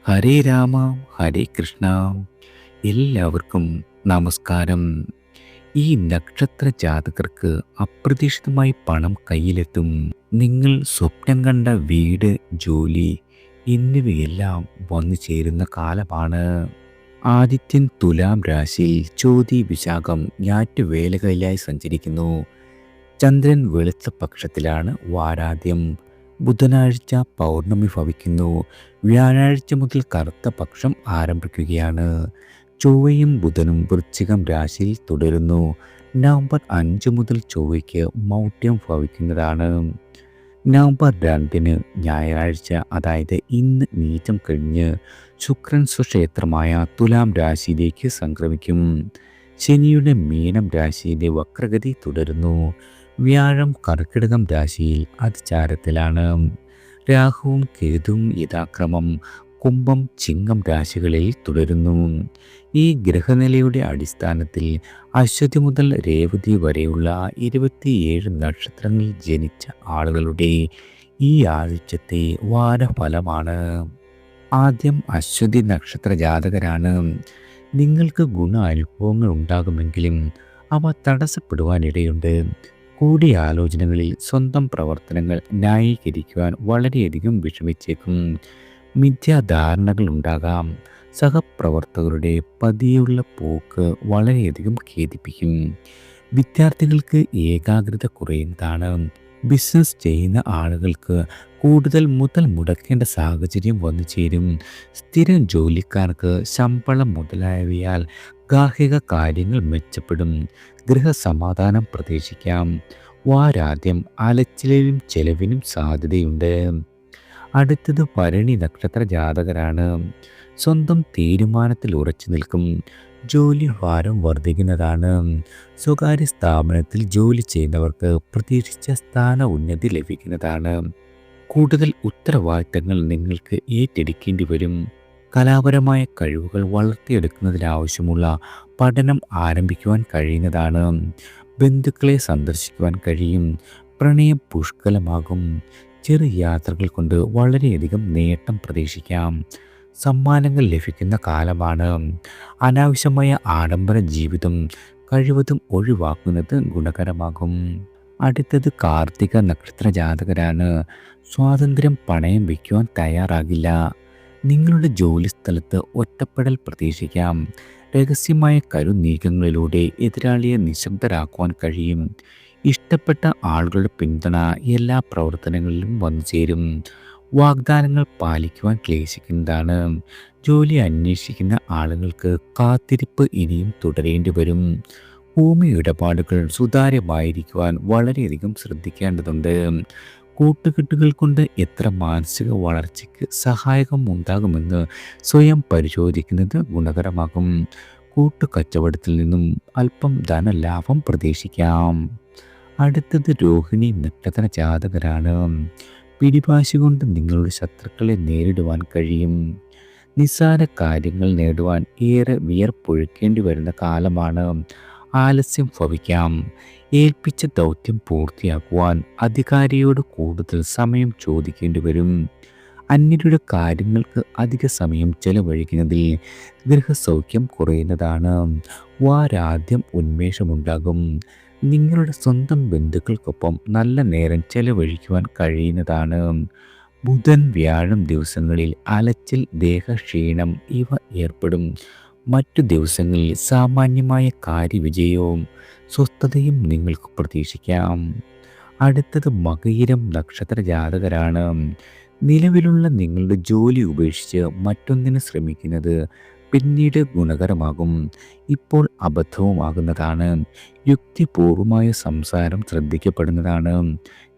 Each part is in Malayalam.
ഹരേ രാമ ഹരേ കൃഷ്ണ. എല്ലാവർക്കും നമസ്കാരം. ഈ നക്ഷത്ര ജാതകർക്ക് അപ്രതീക്ഷിതമായി പണം കയ്യിലെത്തും. നിങ്ങൾ സ്വപ്നം കണ്ട വീട്, ജോലി എന്നിവയെല്ലാം വന്നു ചേരുന്ന കാലമാണ്. ആദിത്യൻ തുലാം രാശിയിൽ ചോതി വിശാഖം ഞാറ്റുവേലകളിലായി സഞ്ചരിക്കുന്നു. ചന്ദ്രൻ വെളുത്ത പക്ഷത്തിലാണ് വാരാദ്യം. ബുധനാഴ്ച പൗർണമി ഭവിക്കുന്നു. വ്യാഴാഴ്ച മുതൽ കറുത്ത പക്ഷം ആരംഭിക്കുകയാണ്. ചൊവ്വയും ബുധനും വൃശ്ചികം രാശിയിൽ തുടരുന്നു. നവംബർ 5 മുതൽ ചൊവ്വയ്ക്ക് മൗഢ്യം ഭവിക്കുന്നതാണ്. നവംബർ 2 ഞായറാഴ്ച, അതായത് ഇന്ന് നീചം കഴിഞ്ഞ് ശുക്രൻ സ്വക്ഷേത്രമായ തുലാം രാശിയിലേക്ക് സംക്രമിക്കും. ശനിയുടെ മീനം രാശിയിലെ വക്രഗതി തുടരുന്നു. വ്യാഴം കർക്കിടകം രാശിയിൽ അതിചാരത്തിലാണ്. രാഹുവും കേതുവും യഥാക്രമം കുംഭം, ചിങ്ങം രാശികളിൽ തുടരുന്നു. ഈ ഗ്രഹനിലയുടെ അടിസ്ഥാനത്തിൽ അശ്വതി മുതൽ രേവതി വരെയുള്ള 27 നക്ഷത്രങ്ങളിൽ ജനിച്ച ആളുകളുടെ ഈ ആഴ്ചത്തെ വാരഫലമാണ്. ആദ്യം അശ്വതി നക്ഷത്ര ജാതകരാണ്. നിങ്ങൾക്ക് ഗുണാനുഭവങ്ങൾ ഉണ്ടാകുമെങ്കിലും അവ തടസ്സപ്പെടുവാനിടയുണ്ട്. കൂടിയാലോചനകളിൽ സ്വന്തം പ്രവർത്തനങ്ങൾ ന്യായീകരിക്കുവാൻ വളരെയധികം വിഷമിച്ചേക്കും. മിഥ്യാധാരണകൾ ഉണ്ടാകാം. സഹപ്രവർത്തകരുടെ പതിയുള്ള പോക്ക് വളരെയധികം ഖേദിപ്പിക്കും. വിദ്യാർത്ഥികൾക്ക് ഏകാഗ്രത കുറയുന്നതാണ്. ബിസിനസ് ചെയ്യുന്ന ആളുകൾക്ക് കൂടുതൽ മുതൽ മുടക്കേണ്ട സാഹചര്യം വന്നു ചേരും. സ്ഥിരം ജോലിക്കാർക്ക് ശമ്പളം മുതലായവയാൽ ഗാർഹിക കാര്യങ്ങൾ മെച്ചപ്പെടും. ഗൃഹസമാധാനം പ്രതീക്ഷിക്കാം. വാരാദ്യം അലച്ചിലിനും ചെലവിനും സാധ്യതയുണ്ട്. അടുത്തത് ഭരണി നക്ഷത്ര ജാതകരാണ്. സ്വന്തം തീരുമാനത്തിൽ ഉറച്ചു നിൽക്കും. ജോലി ഭാരം വർദ്ധിക്കുന്നതാണ്. സ്വകാര്യ സ്ഥാപനത്തിൽ ജോലി ചെയ്യുന്നവർക്ക് പ്രതീക്ഷിച്ച സ്ഥാന ഉന്നതി ലഭിക്കുന്നതാണ്. കൂടുതൽ ഉത്തരവാദിത്തങ്ങൾ നിങ്ങൾക്ക് ഏറ്റെടുക്കേണ്ടി വരും. കലാപരമായ കഴിവുകൾ വളർത്തിയെടുക്കുന്നതിനാവശ്യമുള്ള പഠനം ആരംഭിക്കുവാൻ കഴിയുന്നതാണ്. ബന്ധുക്കളെ സന്ദർശിക്കുവാൻ കഴിയും. പ്രണയം പുഷ്കലമാകും. ചെറു യാത്രകൾ കൊണ്ട് വളരെയധികം നേട്ടം പ്രതീക്ഷിക്കാം. സമ്മാനങ്ങൾ ലഭിക്കുന്ന കാലമാണ്. അനാവശ്യമായ ആഡംബര ജീവിതം കഴിവതും ഒഴിവാക്കുന്നത് ഗുണകരമാകും. അടുത്തത് കാർത്തിക നക്ഷത്ര ജാതകരാണ്. സ്വാതന്ത്ര്യം പണയം വയ്ക്കുവാൻ തയ്യാറാകില്ല. നിങ്ങളുടെ ജോലിസ്ഥലത്ത് ഒറ്റപ്പെടൽ പ്രതീക്ഷിക്കാം. രഹസ്യമായ കരുനീക്കങ്ങളിലൂടെ എതിരാളിയെ നിശബ്ദരാക്കുവാൻ കഴിയും. ഇഷ്ടപ്പെട്ട ആളുകളുടെ പിന്തുണ എല്ലാ പ്രവർത്തനങ്ങളിലും വന്നു ചേരും. വാഗ്ദാനങ്ങൾ പാലിക്കുവാൻ ക്ലേശിക്കുന്നതാണ്. ജോലി അന്വേഷിക്കുന്ന ആളുകൾക്ക് കാത്തിരിപ്പ് ഇനിയും തുടരേണ്ടി വരും. ഭൂമി ഇടപാടുകൾ സുതാര്യമായിരിക്കുവാൻ വളരെയധികം ശ്രദ്ധിക്കേണ്ടതുണ്ട്. കൂട്ടുകെട്ടുകൾ കൊണ്ട് എത്ര മാനസിക വളർച്ചയ്ക്ക് സഹായകം ഉണ്ടാകുമെന്ന് സ്വയം പരിശോധിക്കുന്നത് ഗുണകരമാകും. കൂട്ടുകച്ചവടത്തിൽ നിന്നും അല്പം ധനലാഭം പ്രതീക്ഷിക്കാം. അടുത്തത് രോഹിണി നക്ഷത്ര ജാതകരാണ്. പിടിവാശി കൊണ്ട് നിങ്ങളുടെ ശത്രുക്കളെ നേരിടുവാൻ കഴിയും. നിസ്സാര കാര്യങ്ങൾ നേടുവാൻ ഏറെ വിയർപ്പൊഴുക്കേണ്ടി വരുന്ന കാലമാണ്. ആലസ്യം ഭവിക്കാം. ഏൽപ്പിച്ച ദൗത്യം പൂർത്തിയാക്കുവാൻ അധികാരിയോട് കൂടുതൽ സമയം ചോദിക്കേണ്ടി വരും. അന്യരുടെ കാര്യങ്ങൾക്ക് അധിക സമയം ചെലവഴിക്കുന്നതിൽ ഗൃഹസൗഖ്യം കുറയുന്നതാണ്. വാരാദ്യം ഉന്മേഷമുണ്ടാകും. നിങ്ങളുടെ സ്വന്തം ബന്ധുക്കൾക്കൊപ്പം നല്ല നേരം ചെലവഴിക്കുവാൻ കഴിയുന്നതാണ്. ബുധൻ വ്യാഴം ദിവസങ്ങളിൽ അലച്ചിൽ, ദേഹക്ഷീണം ഇവ ഏർപ്പെടും. മറ്റു ദിവസങ്ങളിൽ സാമാന്യമായ കാര്യവിജയവും സ്വസ്ഥതയും നിങ്ങൾക്ക് പ്രതീക്ഷിക്കാം. അടുത്തത് മകയിരം നക്ഷത്ര ജാതകരാണ്. നിലവിലുള്ള നിങ്ങളുടെ ജോലി ഉപേക്ഷിച്ച് മറ്റൊന്നിന് ശ്രമിക്കുന്നത് പിന്നീട് ഗുണകരമാകും. ഇപ്പോൾ അബദ്ധവുമാകുന്നതാണ്. യുക്തിപൂർവമായ സംസാരം ശ്രദ്ധിക്കപ്പെടുന്നതാണ്.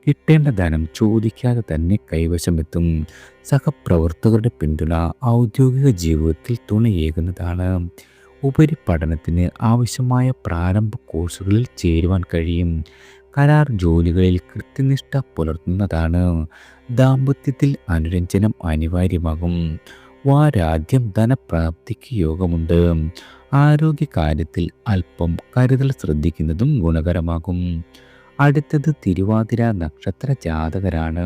കിട്ടേണ്ട ധനം ചോദിക്കാതെ തന്നെ കൈവശമെത്തും. സഹപ്രവർത്തകരുടെ പിന്തുണ ഔദ്യോഗിക ജീവിതത്തിൽ തുണയേകുന്നതാണ്. ഉപരിപഠനത്തിന് ആവശ്യമായ പ്രാരംഭ കോഴ്സുകളിൽ ചേരുവാൻ കഴിയും. കരാർ ജോലികളിൽ കൃത്യനിഷ്ഠ പുലർത്തുന്നതാണ്. ദാമ്പത്യത്തിൽ അനുരഞ്ജനം അനിവാര്യമാകും. വാരാദ്യം ധനപ്രാപ്തിക്ക് യോഗമുണ്ട്. ആരോഗ്യകാര്യത്തിൽ അല്പം കരുതൽ ശ്രദ്ധിക്കുന്നതും ഗുണകരമാകും. അടുത്തത് തിരുവാതിര നക്ഷത്ര ജാതകരാണ്.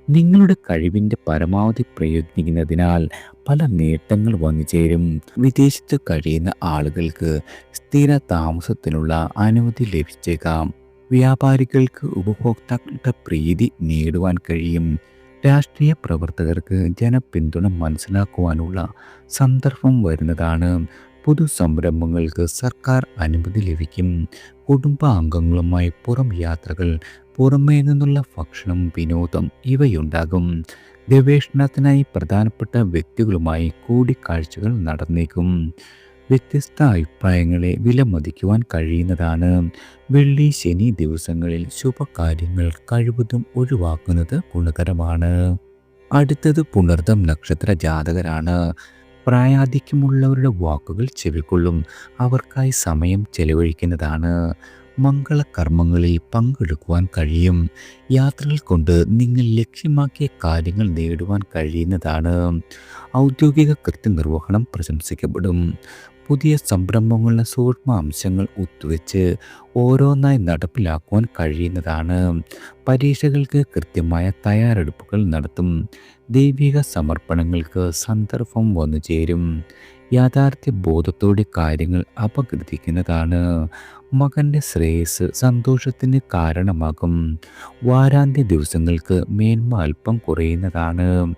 നിങ്ങളുടെ കഴിവിൻ്റെ പരമാവധി പ്രയത്നിക്കുന്നതിനാൽ പല നേട്ടങ്ങൾ വന്നു ചേരും. വിദേശത്ത് കഴിയുന്ന ആളുകൾക്ക് സ്ഥിര താമസത്തിനുള്ള അനുമതി ലഭിച്ചേക്കാം. വ്യാപാരികൾക്ക് ഉപഭോക്താക്കളുടെ പ്രീതി നേടുവാൻ കഴിയും. രാഷ്ട്രീയ പ്രവർത്തകർക്ക് ജനപിന്തുണ മനസ്സിലാക്കുവാനുള്ള സന്ദർഭം വരുന്നതാണ്. പൊതു സംരംഭങ്ങൾക്ക് സർക്കാർ അനുമതി ലഭിക്കും. കുടുംബാംഗങ്ങളുമായി പുറം യാത്രകൾ, പുറമേ നിന്നുള്ള ഭക്ഷണം, വിനോദം ഇവയുണ്ടാകും. ഗവേഷണത്തിനായി പ്രധാനപ്പെട്ട വ്യക്തികളുമായി കൂടിക്കാഴ്ചകൾ നടന്നേക്കും. വ്യത്യസ്ത അഭിപ്രായങ്ങളെ വിലമതിക്കുവാൻ കഴിയുന്നതാണ്. വെള്ളി, ശനി ദിവസങ്ങളിൽ ശുഭകാര്യങ്ങൾ കഴിവതും ഒഴിവാക്കുന്നത് ഗുണകരമാണ്. അടുത്തത് പുണർതം നക്ഷത്ര ജാതകരാണ്. പ്രായാധിക്യമുള്ളവരുടെ വാക്കുകൾ ചെവിക്കൊള്ളും. അവർക്കായി സമയം ചെലവഴിക്കുന്നതാണ്. മംഗളകർമ്മങ്ങളിൽ പങ്കെടുക്കുവാൻ കഴിയും. യാത്രകൾ കൊണ്ട് നിങ്ങൾ ലക്ഷ്യമാക്കിയ കാര്യങ്ങൾ നേടുവാൻ കഴിയുന്നതാണ്. ഔദ്യോഗിക കൃത്യനിർവഹണം പ്രശംസിക്കപ്പെടും. പുതിയ സംരംഭങ്ങളുടെ സൂക്ഷ്മ അംശങ്ങൾ ഒത്തുവെച്ച് ഓരോന്നായി നടപ്പിലാക്കുവാൻ കഴിയുന്നതാണ്. പരീക്ഷകൾക്ക് കൃത്യമായ തയ്യാറെടുപ്പുകൾ നടത്തും. ദൈവിക സമർപ്പണങ്ങൾക്ക് സന്ദർഭം വന്നു ചേരും. യാഥാർത്ഥ്യ ബോധത്തോടെ കാര്യങ്ങൾ അപഗ്രഥിക്കുന്നതാണ്. മകൻ്റെ ശ്രേയസ് സന്തോഷത്തിന് കാരണമാകും. വാരാന്ത്യ ദിവസങ്ങൾക്ക് മേന്മ അല്പം കുറയുന്നതാണ്.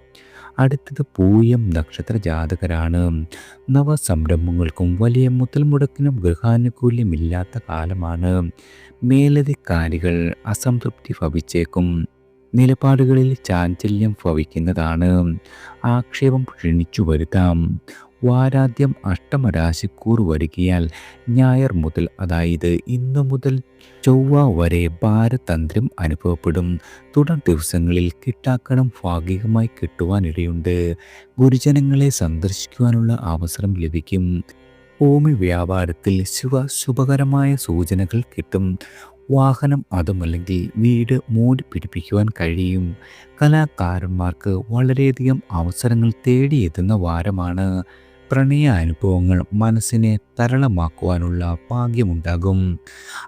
അടുത്തത് പൂയം നക്ഷത്ര ജാതകരാണ്. നവസംരംഭങ്ങൾക്കും വലിയ മുതൽ മുടക്കിനും ഗൃഹാനുകൂല്യമില്ലാത്ത കാലമാണ്. മേലധികാരികൾ അസംതൃപ്തി ഭവിച്ചേക്കും. നിലപാടുകളിൽ ചാഞ്ചല്യം ഭവിക്കുന്നതാണ്. ആക്ഷേപം ക്ഷണിച്ചു വരുത്താം. വാരാദ്യം അഷ്ടമരാശിക്കൂർ വരികയാൽ ഞായർ മുതൽ, അതായത് ഇന്നു മുതൽ ചൊവ്വ വരെ ഭാരതന്ത്ര്യം അനുഭവപ്പെടും. തുടർ ദിവസങ്ങളിൽ കിട്ടാക്കടം ഭാഗികമായി കിട്ടുവാനിടയുണ്ട്. ഗുരുജനങ്ങളെ സന്ദർശിക്കുവാനുള്ള അവസരം ലഭിക്കും. ഭൂമി വ്യാപാരത്തിൽ ശുഭകരമായ സൂചനകൾ കിട്ടും. വാഹനം അതുമല്ലെങ്കിൽ വീട് മൂടി പിടിപ്പിക്കുവാൻ കഴിയും. കലാകാരന്മാർക്ക് വളരെയധികം അവസരങ്ങൾ തേടിയെത്തുന്ന വാരമാണ്. പ്രണയ അനുഭവങ്ങൾ മനസ്സിനെ തരളമാക്കുവാനുള്ള ഭാഗ്യമുണ്ടാകും.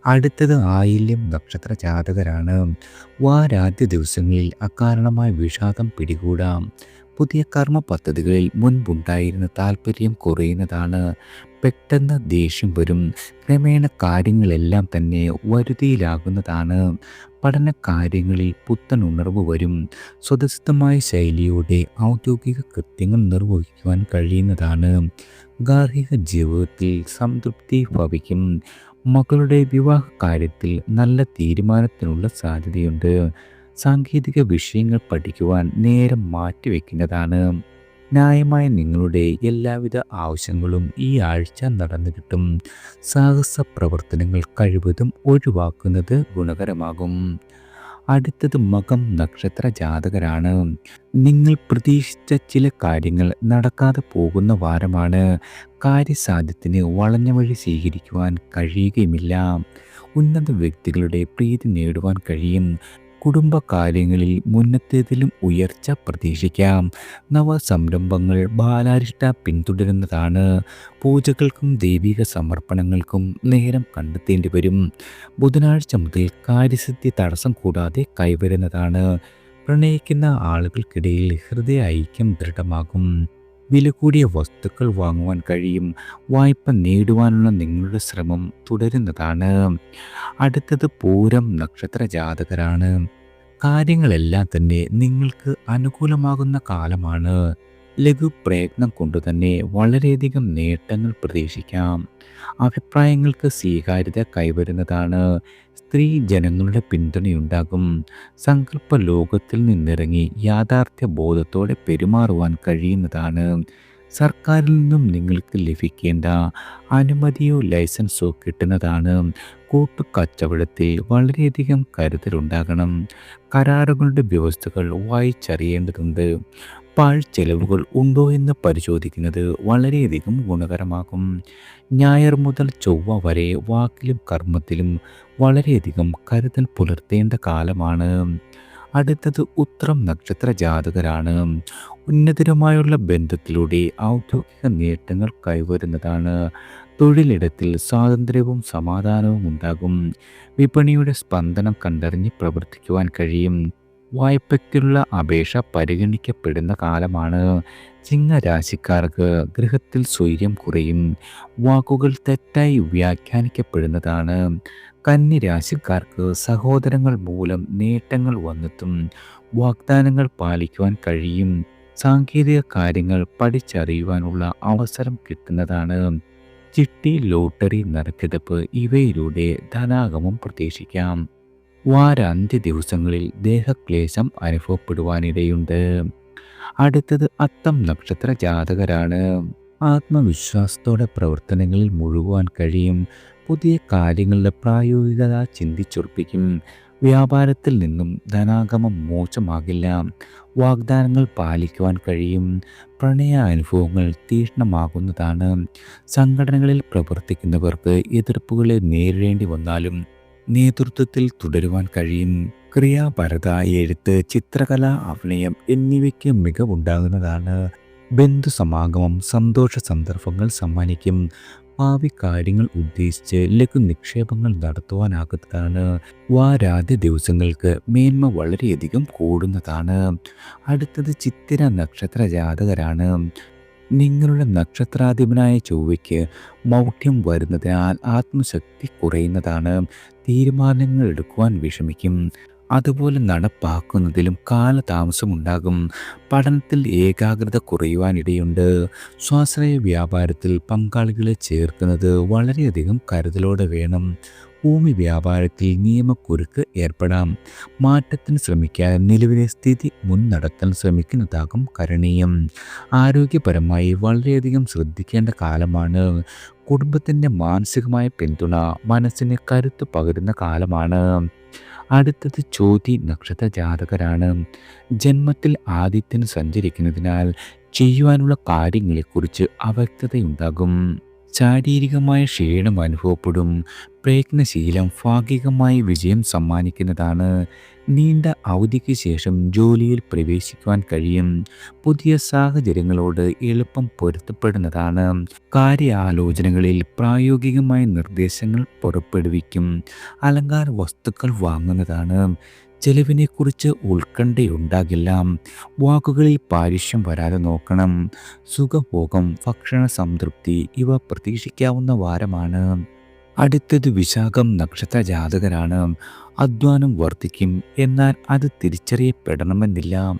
അടുത്തത് ആയില്യം നക്ഷത്ര ജാതകരാണ്. വാരാദ്യ ദിവസങ്ങളിൽ അകാരണമായ വിഷാദം പിടികൂടാം. പുതിയ കർമ്മ പദ്ധതികളിൽ മുൻപുണ്ടായിരുന്ന താല്പര്യം കുറയുന്നതാണ്. പെട്ടെന്ന് ദേഷ്യം വരും. ക്രമേണ കാര്യങ്ങളെല്ലാം തന്നെ വരുതിയിലാകുന്നതാണ്. പഠന കാര്യങ്ങളിൽ പുത്തൻ ഉണർവ് വരും. സ്വതസിദ്ധമായ ശൈലിയോടെ ഔദ്യോഗിക കൃത്യങ്ങൾ നിർവഹിക്കുവാൻ കഴിയുന്നതാണ്. ഗാർഹിക ജീവിതത്തിൽ സംതൃപ്തി ഭവിക്കും. മകളുടെ വിവാഹ കാര്യത്തിൽ നല്ല തീരുമാനത്തിനുള്ള സാധ്യതയുണ്ട്. സാങ്കേതിക വിഷയങ്ങൾ പഠിക്കുവാൻ നേരം മാറ്റിവെക്കുന്നതാണ്. ന്യായമായ നിങ്ങളുടെ എല്ലാവിധ ആവശ്യങ്ങളും ഈ ആഴ്ച നടന്നു കിട്ടും. സാഹസ പ്രവർത്തനങ്ങൾ കഴിവതും ഒഴിവാക്കുന്നത് ഗുണകരമാകും. അടുത്തത് മകം നക്ഷത്ര ജാതകരാണ്. നിങ്ങൾ പ്രതീക്ഷിച്ച ചില കാര്യങ്ങൾ നടക്കാതെ പോകുന്ന വാരമാണ്. കാര്യസാധ്യത്തിന് വളഞ്ഞ വഴി സ്വീകരിക്കുവാൻ കഴിയുകയുമില്ല. ഉന്നത വ്യക്തികളുടെ പ്രീതി നേടുവാൻ കഴിയും. കുടുംബകാര്യങ്ങളിൽ മുന്നത്തേതിലും ഉയർച്ച പ്രതീക്ഷിക്കാം. നവസംരംഭങ്ങൾ ബാലാരിഷ്ട പിന്തുടരുന്നതാണ്. പൂജകൾക്കും ദൈവിക സമർപ്പണങ്ങൾക്കും നേരം കണ്ടെത്തേണ്ടി വരും. ബുധനാഴ്ച മുതൽ കാര്യസിദ്ധി തടസ്സം കൂടാതെ കൈവരുന്നതാണ്. പ്രണയിക്കുന്ന ആളുകൾക്കിടയിൽ ഹൃദയ ഐക്യം ദൃഢമാകും. വില കൂടിയ വസ്തുക്കൾ വാങ്ങുവാൻ കഴിയും. വായ്പ നേടുവാനുള്ള നിങ്ങളുടെ ശ്രമം തുടരുന്നതാണ്. അടുത്തത് പൂരം നക്ഷത്ര ജാതകരാണ്. കാര്യങ്ങളെല്ലാം തന്നെ നിങ്ങൾക്ക് അനുകൂലമാകുന്ന കാലമാണ്. ലഘു പ്രയത്നം കൊണ്ട് തന്നെ വളരെയധികം നേട്ടങ്ങൾ പ്രതീക്ഷിക്കാം. അഭിപ്രായങ്ങൾക്ക് സ്വീകാര്യത കൈവരുന്നതാണ്. സ്ത്രീ ജനങ്ങളുടെ പിന്തുണയുണ്ടാകും. സങ്കല്പ ലോകത്തിൽ നിന്നിറങ്ങി യാഥാർത്ഥ്യ ബോധത്തോടെ പെരുമാറുവാൻ കഴിയുന്നതാണ്. സർക്കാരിൽ നിന്നും നിങ്ങൾക്ക് ലഭിക്കേണ്ട അനുമതിയോ ലൈസൻസോ കിട്ടുന്നതാണ്. കൂട്ടുകച്ചവടത്തിൽ വളരെയധികം കരുതലുണ്ടാകണം. കരാറുകളുടെ വ്യവസ്ഥകൾ വായിച്ചറിയേണ്ടതുണ്ട്. പാഴ്ചെലവുകൾ ഉണ്ടോ എന്ന് പരിശോധിക്കുന്നത് വളരെയധികം ഗുണകരമാകും. ഞായർ മുതൽ ചൊവ്വ വരെ വാക്കിലും കർമ്മത്തിലും വളരെയധികം കരുതൽ പുലർത്തേണ്ട കാലമാണ്. അടുത്തത് ഉത്രം നക്ഷത്ര ജാതകരാണ്. ഉന്നതരുമായുള്ള ബന്ധത്തിലൂടെ ഔദ്യോഗിക നേട്ടങ്ങൾ കൈവരുന്നതാണ്. തൊഴിലിടത്തിൽ സ്വാതന്ത്ര്യവും സമാധാനവും ഉണ്ടാകും. വിപണിയുടെ സ്പന്ദനം കണ്ടറിഞ്ഞ് പ്രവർത്തിക്കുവാൻ കഴിയും. വായ്പയ്ക്കുള്ള അപേക്ഷ പരിഗണിക്കപ്പെടുന്ന കാലമാണ്. ചിങ്ങരാശിക്കാർക്ക് ഗൃഹത്തിൽ സ്വൈര്യം കുറയും. വാക്കുകൾ തെറ്റായി വ്യാഖ്യാനിക്കപ്പെടുന്നതാണ്. കന്നിരാശിക്കാർക്ക് സഹോദരങ്ങൾ മൂലം നേട്ടങ്ങൾ വന്നെത്തും. വാഗ്ദാനങ്ങൾ പാലിക്കുവാൻ കഴിയും. സാങ്കേതിക കാര്യങ്ങൾ പഠിച്ചറിയുവാനുള്ള അവസരം കിട്ടുന്നതാണ്. ചിട്ടി, ലോട്ടറി, നറുക്കെടുപ്പ് ഇവയിലൂടെ ധനാഗമം പ്രതീക്ഷിക്കാം. വാരാന്ത്യ ദിവസങ്ങളിൽ ദേഹക്ലേശം അനുഭവപ്പെടുവാനിടയുണ്ട്. അടുത്തത് അത്തം നക്ഷത്ര ജാതകരാണ്. ആത്മവിശ്വാസത്തോടെ പ്രവർത്തനങ്ങളിൽ മുഴുകുവാൻ കഴിയും. പുതിയ കാര്യങ്ങളുടെ പ്രായോഗികത ചിന്തിച്ചുറപ്പിക്കും. വ്യാപാരത്തിൽ നിന്നും ധനാഗമം മോശമാകില്ല. വാഗ്ദാനങ്ങൾ പാലിക്കുവാൻ കഴിയും. പ്രണയ അനുഭവങ്ങൾ തീക്ഷ്ണമാകുന്നതാണ്. സംഘടനകളിൽ പ്രവർത്തിക്കുന്നവർക്ക് എതിർപ്പുകളെ നേരിടേണ്ടി വന്നാലും നേതൃത്വത്തിൽ തുടരുവാൻ കഴിയും. ക്രിയാപരത, എഴുത്ത്, ചിത്രകല, അഭിനയം എന്നിവയ്ക്ക് മികവുണ്ടാകുന്നതാണ്. ബന്ധുസമാഗമം സന്തോഷ സന്ദർഭങ്ങൾ സമ്മാനിക്കും. ഭാവി കാര്യങ്ങൾ ഉദ്ദേശിച്ച് ലഘു നിക്ഷേപങ്ങൾ നടത്തുവാനാകുന്നതാണ്. വാരാദ്യ ദിവസങ്ങൾക്ക് മേന്മ വളരെയധികം കൂടുന്നതാണ്. അടുത്തത് ചിത്തിര നക്ഷത്ര ജാതകരാണ്. നിങ്ങളുടെ നക്ഷത്രാധിപനായ ചൊവ്വയ്ക്ക് മൗഢ്യം വരുന്നതിനാൽ ആത്മശക്തി കുറയുന്നതാണ്. തീരുമാനങ്ങൾ എടുക്കുവാൻ വിഷമിക്കും. അതുപോലെ നടപ്പാക്കുന്നതിലും കാലതാമസമുണ്ടാകും. പഠനത്തിൽ ഏകാഗ്രത കുറയുവാനിടയുണ്ട്. സ്വാശ്രയ വ്യാപാരത്തിൽ പങ്കാളികളെ ചേർക്കുന്നത് വളരെയധികം കരുതലോടെ വേണം. ഭൂമി വ്യാപാരത്തിൽ നിയമക്കുരുക്ക് ഏർപ്പെടാം. മാറ്റത്തിന് ശ്രമിക്കാൻ നിലവിലെ സ്ഥിതി മുൻനടത്താൻ ശ്രമിക്കുന്നതാകും കരണീയം. ആരോഗ്യപരമായി വളരെയധികം ശ്രദ്ധിക്കേണ്ട കാലമാണ്. കുടുംബത്തിൻ്റെ മാനസികമായ പിന്തുണ മനസ്സിന് കരുത്ത് പകരുന്ന കാലമാണ്. അടുത്തത് ചോതി നക്ഷത്ര ജാതകരാണ്. ജന്മത്തിൽ ആദിത്യൻ സഞ്ചരിക്കുന്നതിനാൽ ചെയ്യുവാനുള്ള കാര്യങ്ങളെക്കുറിച്ച് അവ്യക്തതയുണ്ടാകും. ശാരീരികമായ ക്ഷീണം അനുഭവപ്പെടും. പ്രയത്നശീലം ഭാഗികമായി വിജയം സമ്മാനിക്കുന്നതാണ്. നീണ്ട അവധിക്ക് ശേഷം ജോലിയിൽ പ്രവേശിക്കുവാൻ കഴിയും. പുതിയ സാഹചര്യങ്ങളോട് എളുപ്പം പൊരുത്തപ്പെടുന്നതാണ്. കാര്യാലോചനകളിൽ പ്രായോഗികമായ നിർദ്ദേശങ്ങൾ പുറപ്പെടുവിക്കും. അലങ്കാര വസ്തുക്കൾ വാങ്ങുന്നതാണ്. ചെലവിനെക്കുറിച്ച് ഉത്കണ്ഠയുണ്ടാകില്ല. വാക്കുകളിൽ പാരുഷ്യം വരാതെ നോക്കണം. സുഖഭോഗം, ഭക്ഷണ സംതൃപ്തി ഇവ പ്രതീക്ഷിക്കാവുന്ന വാരമാണ്. അടുത്തത് വിശാഖം നക്ഷത്ര ജാതകരാണ്. അധ്വാനം വർദ്ധിക്കും, എന്നാൽ അത് തിരിച്ചറിയപ്പെടണമെന്നില്ല.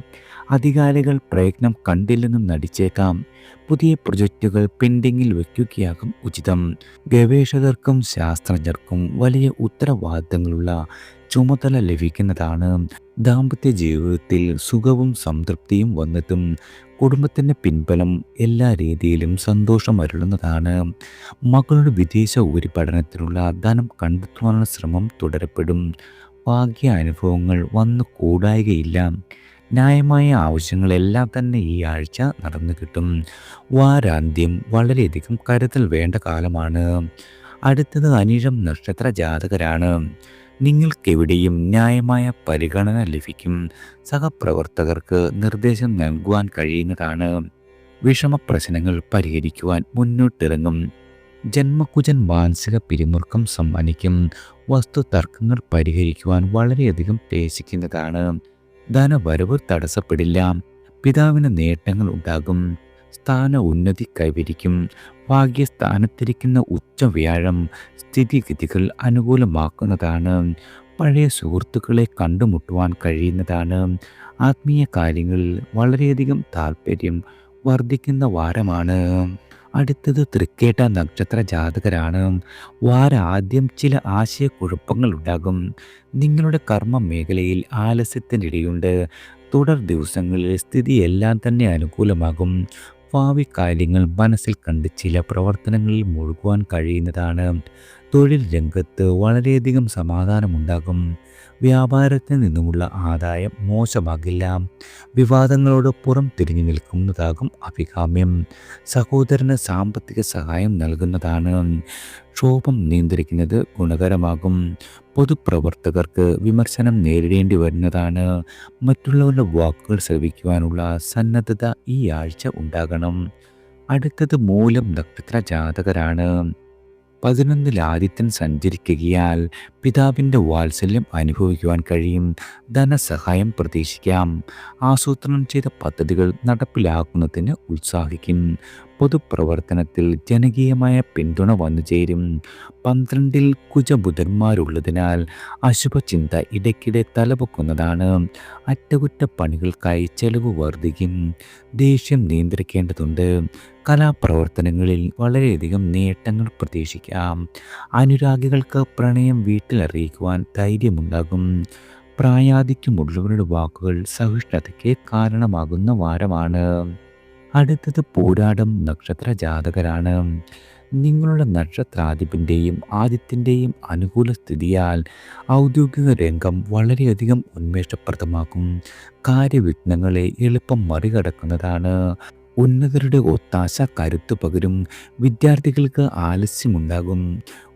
അധികാരികൾ പ്രയത്നം കണ്ടില്ലെന്നും നടിച്ചേക്കാം. പുതിയ പ്രൊജക്റ്റുകൾ പെൻഡിങ്ങിൽ വയ്ക്കുകയാകും ഉചിതം. ഗവേഷകർക്കും ശാസ്ത്രജ്ഞർക്കും വലിയ ഉത്തരവാദിത്തങ്ങളുള്ള ചുമതല ലഭിക്കുന്നതാണ്. ദാമ്പത്യ ജീവിതത്തിൽ സുഖവും സംതൃപ്തിയും വന്നെത്തും. കുടുംബത്തിൻ്റെ പിൻബലം എല്ലാ രീതിയിലും സന്തോഷമരുളുന്നതാണ്. മകളുടെ വിദേശ ഉപരിപഠനത്തിനുള്ള ധനം കണ്ടെത്തുവാനുള്ള ശ്രമം തുടരപ്പെടും. ഭാഗ്യ അനുഭവങ്ങൾ വന്നു കൂടായികയില്ല. ന്യായമായ ആവശ്യങ്ങളെല്ലാം തന്നെ ഈ ആഴ്ച നടന്നു കിട്ടും. വാരാന്ത്യം വളരെയധികം കരുതൽ വേണ്ട കാലമാണ്. അടുത്തത് അനിഴം നക്ഷത്ര ജാതകരാണ്. നിങ്ങൾക്കെവിടെയും ന്യായമായ പരിഗണന ലഭിക്കും. സഹപ്രവർത്തകർക്ക് നിർദ്ദേശം നൽകുവാൻ കഴിയുന്നതാണ്. വിഷമപ്രശ്നങ്ങൾ പരിഹരിക്കുവാൻ മുന്നോട്ടിറങ്ങും. ജന്മക്കുജൻ മാനസിക പിരിമുറുക്കം സമ്മാനിക്കും. വസ്തു തർക്കങ്ങൾ പരിഹരിക്കുവാൻ വളരെയധികം ക്ലേശിക്കുന്നതാണ്. ധനവരവ് തടസ്സപ്പെടില്ല. പിതാവിന് നേട്ടങ്ങൾ ഉണ്ടാകും. സ്ഥാന ഉന്നതി കൈവരിക്കും. ഭാഗ്യസ്ഥാനത്തിരിക്കുന്ന ഉച്ചവ്യാഴം സ്ഥിതിഗതികൾ അനുകൂലമാക്കുന്നതാണ്. പഴയ സുഹൃത്തുക്കളെ കണ്ടുമുട്ടുവാൻ കഴിയുന്നതാണ്. ആത്മീയ കാര്യങ്ങളിൽ വളരെയധികം താല്പര്യം വർദ്ധിക്കുന്ന വാരമാണ്. അടുത്തത് തൃക്കേട്ട നക്ഷത്ര ജാതകരാണ്. വാരാദ്യം ചില ആശയക്കുഴപ്പങ്ങൾ ഉണ്ടാകും. നിങ്ങളുടെ കർമ്മ മേഖലയിൽ ആലസ്യത്തിനിടയുണ്ട്. തുടർ ദിവസങ്ങളിൽ സ്ഥിതി എല്ലാം തന്നെ അനുകൂലമാകും. ഭാവി കാര്യങ്ങൾ മനസ്സിൽ കണ്ട് ചില പ്രവർത്തനങ്ങളിൽ മുഴുകുവാൻ കഴിയുന്നതാണ്. തൊഴിൽ രംഗത്ത് വളരെയധികം സമാധാനമുണ്ടാകും. വ്യാപാരത്തിൽ നിന്നുമുള്ള ആദായം മോശമാകില്ല. വിവാദങ്ങളോട് പുറം തിരിഞ്ഞു നിൽക്കുന്നതാകും അഭികാമ്യം. സഹോദരന് സാമ്പത്തിക സഹായം നൽകുന്നതാണ്. ക്ഷോഭം നിയന്ത്രിക്കുന്നത് ഗുണകരമാകും. പൊതുപ്രവർത്തകർക്ക് വിമർശനം നേരിടേണ്ടി വരുന്നതാണ്. മറ്റുള്ളവരുടെ വാക്കുകൾ ശ്രവിക്കുവാനുള്ള സന്നദ്ധത ഈ ആഴ്ച ഉണ്ടാകണം. അടുത്തത് മൂലം നക്ഷത്ര ജാതകരാണ്. 11 ആദിത്യൻ സഞ്ചരിക്കുകയാൽ പിതാവിൻ്റെ വാത്സല്യം അനുഭവിക്കുവാൻ കഴിയും. ധനസഹായം പ്രതീക്ഷിക്കാം. ആസൂത്രണം ചെയ്ത പദ്ധതികൾ നടപ്പിലാക്കുന്നതിന് ഉത്സാഹിക്കും. പൊതുപ്രവർത്തനത്തിൽ ജനകീയമായ പിന്തുണ വന്നുചേരും. 12 കുജബുധന്മാരുള്ളതിനാൽ അശുഭചിന്ത ഇടയ്ക്കിടെ തലപൊക്കുന്നതാണ്. അറ്റകുറ്റപ്പണികൾക്കായി ചെലവ് വർദ്ധിക്കും. ദേഷ്യം നിയന്ത്രിക്കേണ്ടതുണ്ട്. കലാപ്രവർത്തനങ്ങളിൽ വളരെയധികം നേട്ടങ്ങൾ പ്രതീക്ഷിക്കാം. അനുരാഗികൾക്ക് പ്രണയം വീട്ടിലറിയിക്കുവാൻ ധൈര്യമുണ്ടാകും. പ്രായാധിക്യമുള്ളവരുടെ വാക്കുകൾ സഹിഷ്ണുതയ്ക്ക് കാരണമാകുന്ന വാരമാണ്. അടുത്തത് പൂരാടം നക്ഷത്ര ജാതകരാണ്. നിങ്ങളുടെ നക്ഷത്രാധിപൻ്റെയും ആദിത്യൻ്റെയും അനുകൂല സ്ഥിതിയാൽ ഔദ്യോഗിക രംഗം വളരെയധികം ഉന്മേഷപ്രദമാക്കും. കാര്യവിഘ്നങ്ങളെ എളുപ്പം മറികടക്കുന്നതാണ്. ഉന്നതരുടെ ഒത്താശ കരുത്തു പകരും. വിദ്യാർത്ഥികൾക്ക് ആലസ്യമുണ്ടാകും.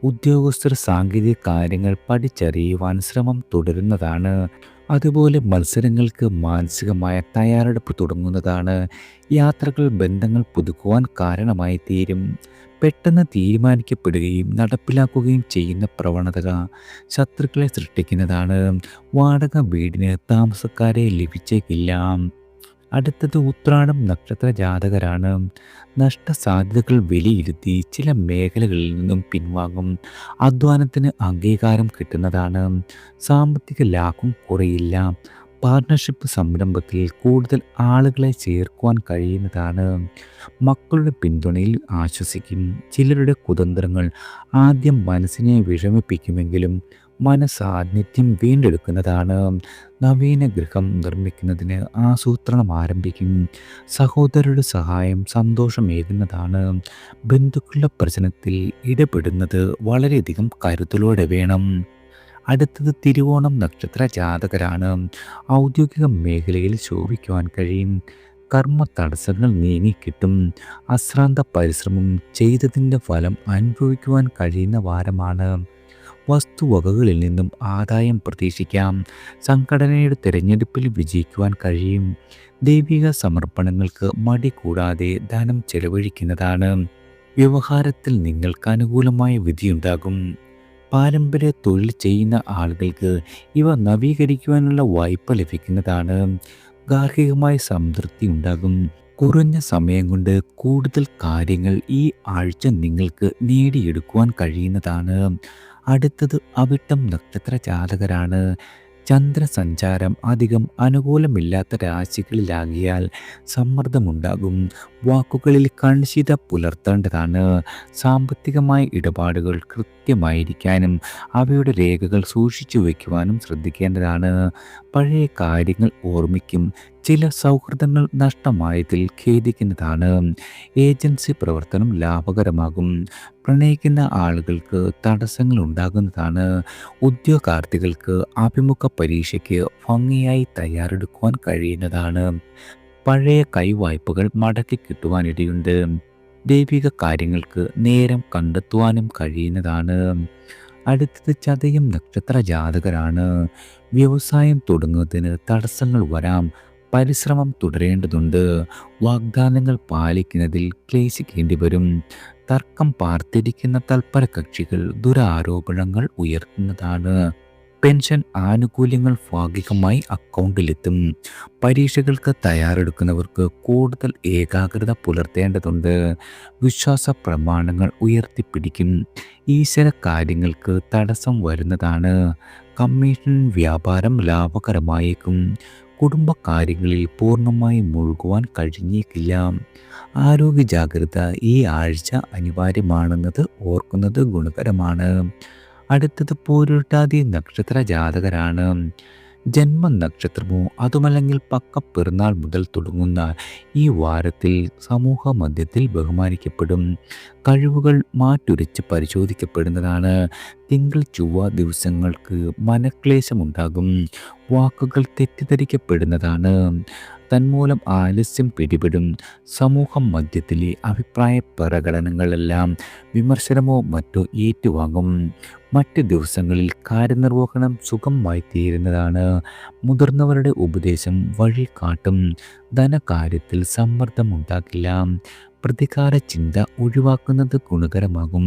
ഉദ്യോഗസ്ഥർ സാങ്കേതിക കാര്യങ്ങൾ പഠിച്ചറിയുവാൻ ശ്രമം തുടരുന്നതാണ്. അതുപോലെ മത്സരങ്ങൾക്ക് മാനസികമായ തയ്യാറെടുപ്പ് തുടങ്ങുന്നതാണ്. യാത്രകൾ ബന്ധങ്ങൾ പുതുക്കുവാൻ കാരണമായി തീരും. പെട്ടെന്ന് തീരുമാനിക്കപ്പെടുകയും നടപ്പിലാക്കുകയും ചെയ്യുന്ന പ്രവണത ശത്രുക്കളെ സൃഷ്ടിക്കുന്നതാണ്. വാടക വീടിന് താമസക്കാരെ ലഭിച്ചേക്കില്ല. അടുത്തത് ഉത്രാടം നക്ഷത്ര ജാതകരാണ്. നഷ്ടസാധ്യതകൾ വിലയിരുത്തി ചില മേഖലകളിൽ നിന്നും പിൻവാങ്ങും. അധ്വാനത്തിന് അംഗീകാരം കിട്ടുന്നതാണ്. സാമ്പത്തിക ലാഭം കുറയില്ല. പാർട്ണർഷിപ്പ് സംരംഭത്തിൽ കൂടുതൽ ആളുകളെ ചേർക്കുവാൻ കഴിയുന്നതാണ്. മക്കളുടെ പിന്തുണയിൽ ആശ്വസിക്കും. ചിലരുടെ കുതന്ത്രങ്ങൾ ആദ്യം മനസ്സിനെ വിഷമിപ്പിക്കുമെങ്കിലും മനസാന്നിധ്യം വീണ്ടെടുക്കുന്നതാണ്. നവീന ഗൃഹം നിർമ്മിക്കുന്നതിന് ആസൂത്രണം ആരംഭിക്കും. സഹോദരരുടെ സഹായം സന്തോഷമേകുന്നതാണ്. ബന്ധുക്കളുടെ പ്രശ്നത്തിൽ ഇടപെടുന്നത് വളരെയധികം കരുതലോടെ വേണം. അടുത്തത് തിരുവോണം നക്ഷത്ര ജാതകരാണ്. ഔദ്യോഗിക മേഖലയിൽ ശോഭിക്കുവാൻ കഴിയും. കർമ്മ തടസ്സങ്ങൾ നീങ്ങിക്കിട്ടും. അശ്രാന്ത പരിശ്രമം ചെയ്തതിൻ്റെ ഫലം അനുഭവിക്കുവാൻ കഴിയുന്ന വാരമാണ്. വസ്തുവകകളിൽ നിന്നും ആദായം പ്രതീക്ഷിക്കാം. സംഘടനയുടെ തിരഞ്ഞെടുപ്പിൽ വിജയിക്കുവാൻ കഴിയും. ദൈവിക സമർപ്പണങ്ങൾക്ക് മടി കൂടാതെ ധനം ചെലവഴിക്കുന്നതാണ്. വ്യവഹാരത്തിൽ നിങ്ങൾക്ക് അനുകൂലമായ വിധിയുണ്ടാകും. പാരമ്പര്യ തൊഴിൽ ചെയ്യുന്ന ആളുകൾക്ക് ഇവ നവീകരിക്കുവാനുള്ള വായ്പ ലഭിക്കുന്നതാണ്. ഗാർഹികമായ സംതൃപ്തി ഉണ്ടാകും. കുറഞ്ഞ സമയം കൊണ്ട് കൂടുതൽ കാര്യങ്ങൾ ഈ ആഴ്ച നിങ്ങൾക്ക് നേടിയെടുക്കുവാൻ കഴിയുന്നതാണ്. അടുത്തത് അവിട്ടം നക്ഷത്ര ജാതകരാണ്. ചന്ദ്രസഞ്ചാരം അധികം അനുകൂലമില്ലാത്ത രാശികളിലാകിയാൽ സമ്മർദ്ദമുണ്ടാകും. വാക്കുകളിൽ കണിശത പുലർത്തേണ്ടതാണ്. സാമ്പത്തികമായ ഇടപാടുകൾ കൃത്യമായിരിക്കാനും അവയുടെ രേഖകൾ സൂക്ഷിച്ചു വയ്ക്കുവാനും ശ്രദ്ധിക്കേണ്ടതാണ്. പഴയ കാര്യങ്ങൾ ഓർമ്മിക്കും. ചില സൗഹൃദങ്ങൾ നഷ്ടമായതിൽ ഖേദിക്കുന്നതാണ്. ഏജൻസി പ്രവർത്തനം ലാഭകരമാകും. പ്രണയിക്കുന്ന ആളുകൾക്ക് തടസ്സങ്ങൾ ഉണ്ടാകുന്നതാണ്. ഉദ്യോഗാർത്ഥികൾക്ക് അഭിമുഖ പരീക്ഷയ്ക്ക് ഭംഗിയായി തയ്യാറെടുക്കുവാൻ കഴിയുന്നതാണ്. പഴയ കൈവായ്പകൾ മടക്കി കിട്ടുവാനിടയുണ്ട്. ദൈവിക കാര്യങ്ങൾക്ക് നേരം കണ്ടെത്തുവാനും കഴിയുന്നതാണ്. അടുത്തത് ചതയം നക്ഷത്ര ജാതകരാണ്. വ്യവസായം തുടങ്ങുന്നതിന് തടസ്സങ്ങൾ വരാം. പരിശ്രമം തുടരേണ്ടതുണ്ട്. വാഗ്ദാനങ്ങൾ പാലിക്കുന്നതിൽ ക്ലേശിക്കേണ്ടി വരും. തർക്കം പാർത്തിരിക്കുന്ന തൽപര കക്ഷികൾ ദുരാരോപണങ്ങൾ ഉയർത്തുന്നതാണ്. പെൻഷൻ ആനുകൂല്യങ്ങൾ ഭാഗികമായി അക്കൗണ്ടിലെത്തും. പരീക്ഷകൾക്ക് തയ്യാറെടുക്കുന്നവർക്ക് കൂടുതൽ ഏകാഗ്രത പുലർത്തേണ്ടതുണ്ട്. വിശ്വാസ പ്രമാണങ്ങൾ ഉയർത്തിപ്പിടിക്കും. ഈശ്വര കാര്യങ്ങൾക്ക് തടസ്സം വരുന്നതാണ്. കമ്മീഷൻ വ്യാപാരം ലാഭകരമായേക്കും. കുടുംബകാര്യങ്ങളിൽ പൂർണ്ണമായി മുഴുകുവാൻ കഴിഞ്ഞേക്കില്ല. ആരോഗ്യ ജാഗ്രത ഈ ആഴ്ച അനിവാര്യമാണെന്നത് ഓർക്കുന്നത് ഗുണകരമാണ്. അടുത്തത് പൂരുരുട്ടാതി നക്ഷത്ര ജാതകരാണ്. ജന്മനക്ഷത്രമോ അതുമല്ലെങ്കിൽ പക്ക പിറന്നാൾ മുതൽ തുടങ്ങുന്ന ഈ വാരത്തിൽ സമൂഹ മധ്യത്തിൽ ബഹുമാനിക്കപ്പെടും. കഴിവുകൾ മാറ്റുരച്ച് പരിശോധിക്കപ്പെടുന്നതാണ്. തിങ്കൾ ചൊവ്വ ദിവസങ്ങൾക്ക് മനക്ലേശമുണ്ടാകും. വാക്കുകൾ തെറ്റിദ്ധരിക്കപ്പെടുന്നതാണ്. തന്മൂലം ആലസ്യം പിടിപെടും. സമൂഹം മധ്യത്തിലെ അഭിപ്രായ പ്രകടനങ്ങളെല്ലാം വിമർശനമോ മറ്റോ ഏറ്റുവാങ്ങും. മറ്റ് ദിവസങ്ങളിൽ കാര്യനിർവഹണം സുഗമമായി തീരുന്നതാണ്. മുതിർന്നവരുടെ ഉപദേശം വഴി കാട്ടും. ധനകാര്യത്തിൽ സമ്മർദ്ദം ഉണ്ടാക്കില്ല. പ്രതികാര ചിന്ത ഒഴിവാക്കുന്നത് ഗുണകരമാകും.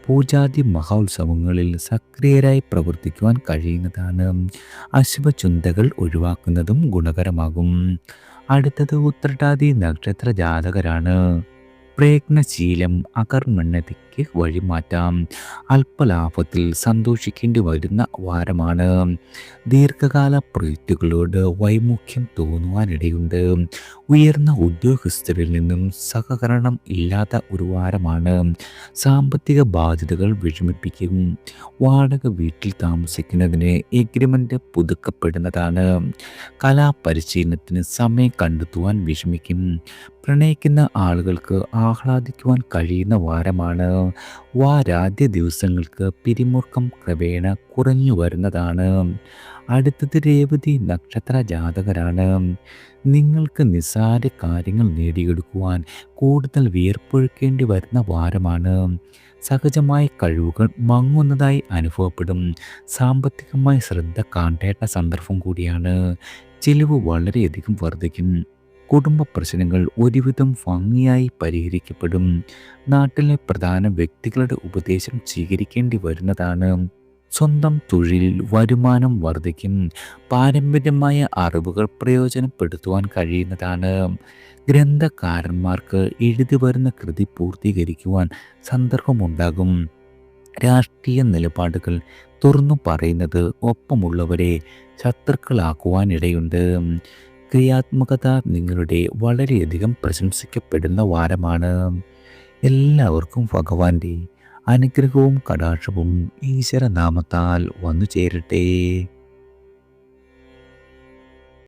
പൂജാതി മഹോത്സവങ്ങളിൽ സക്രിയരായി പ്രവർത്തിക്കുവാൻ കഴിയുന്നതാണ്. അശുഭചിന്തകൾ ഒഴിവാക്കുന്നതും ഗുണകരമാകും. അടുത്തത് ഉത്രട്ടാതി നക്ഷത്ര ജാതകരാണ്. പ്രയത്നശീലം അകർമ്മണ്യതയ്ക്ക് വഴിമാറ്റാം. അല്പലാഭത്തിൽ സന്തോഷിക്കേണ്ടി വരുന്ന വാരമാണ്. ദീർഘകാല പ്രൊജക്റ്റുകളോട് വൈമുഖ്യം തോന്നുവാനിടയുണ്ട്. ഉയർന്ന ഉദ്യോഗസ്ഥരിൽ നിന്നും സഹകരണം ഇല്ലാത്ത ഒരു വാരമാണ്. സാമ്പത്തിക ബാധ്യതകൾ വിഷമിപ്പിക്കും. വാടക വീട്ടിൽ താമസിക്കുന്നതിന് എഗ്രിമെൻ്റ് പുതുക്കപ്പെടുന്നതാണ്. കലാപരിശീലനത്തിന് സമയം കണ്ടെത്തുവാൻ വിഷമിക്കും. പ്രണയിക്കുന്ന ആളുകൾക്ക് ആഹ്ലാദിക്കുവാൻ കഴിയുന്ന വാരമാണ്. വാരാദ്യ ദിവസങ്ങൾക്ക് പിരിമുറുക്കം ക്രമേണ കുറഞ്ഞു വരുന്നതാണ്. അടുത്തത് രേവതി നക്ഷത്ര ജാതകരാണ്. നിങ്ങൾക്ക് നിസ്സാര കാര്യങ്ങൾ നേടിയെടുക്കുവാൻ കൂടുതൽ വിയർപ്പൊഴുക്കേണ്ടി വരുന്ന വാരമാണ്. സഹജമായ കഴിവുകൾ മങ്ങുന്നതായി അനുഭവപ്പെടും. സാമ്പത്തികമായി ശ്രദ്ധ കാട്ടേണ്ട സന്ദർഭം കൂടിയാണ്. ചിലവ് വളരെയധികം വർദ്ധിക്കും. കുടുംബ പ്രശ്നങ്ങൾ ഒരുവിധം ഭംഗിയായി പരിഹരിക്കപ്പെടും. നാട്ടിലെ പ്രധാന വ്യക്തികളുടെ ഉപദേശം സ്വീകരിക്കേണ്ടി വരുന്നതാണ്. സ്വന്തം തൊഴിലിൽ വരുമാനം വർദ്ധിക്കും. പാരമ്പര്യമായ അറിവുകൾ പ്രയോജനപ്പെടുത്തുവാൻ കഴിയുന്നതാണ്. ഗ്രന്ഥകാരന്മാർക്ക് എഴുതി വരുന്ന കൃതി പൂർത്തീകരിക്കുവാൻ സന്ദർഭമുണ്ടാകും. രാഷ്ട്രീയ നിലപാടുകൾ തുറന്നു പറയുന്നത് ഒപ്പമുള്ളവരെ ശത്രുക്കളാക്കുവാനിടയുണ്ട്. ക്രിയാത്മകത നിങ്ങളുടെ വളരെയധികം പ്രശംസിക്കപ്പെടുന്ന വാരമാണ്. എല്ലാവർക്കും ഭഗവാന്റെ അനുഗ്രഹവും കടാക്ഷവും ഈശ്വരനാമത്താൽ വന്നു ചേരട്ടെ.